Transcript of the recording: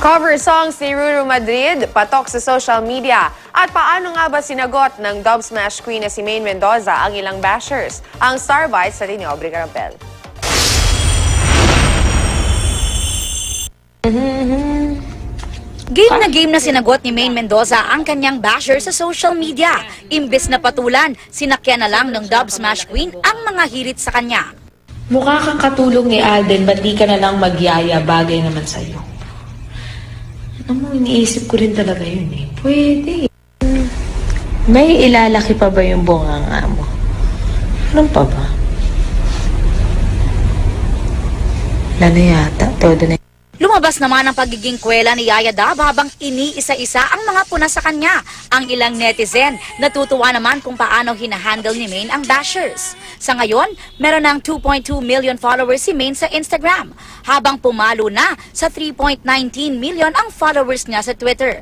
Cover songs ni Ruru Madrid, patok sa social media. At paano nga ba sinagot ng Dub Smash Queen na si Maine Mendoza ang ilang bashers? Ang Star Bites sa ni Aubrey Carampel. Game na sinagot ni Maine Mendoza ang kanyang basher sa social media. Imbes na patulan, sinakyan na lang ng Dub Smash Queen ang mga hirit sa kanya. Mukha kang katulong ni Alden, ba't di ka na lang magyaya? Bagay naman sa'yo. Ano mo, iniisip ko rin talaga yun eh. Pwede. May ilalaki pa ba yung bunganga mo? Ano pa ba? Wala na yata. Todo na. Lumabas naman ang pagiging kwela ni Yaya Dab habang iniisa-isa ang mga puna sa kanya. Ang ilang netizen natutuwa naman kung paano hinahandle ni Maine ang bashers. Sa ngayon, meron ng 2.2 million followers si Maine sa Instagram, habang pumalo na sa 3.19 million ang followers niya sa Twitter.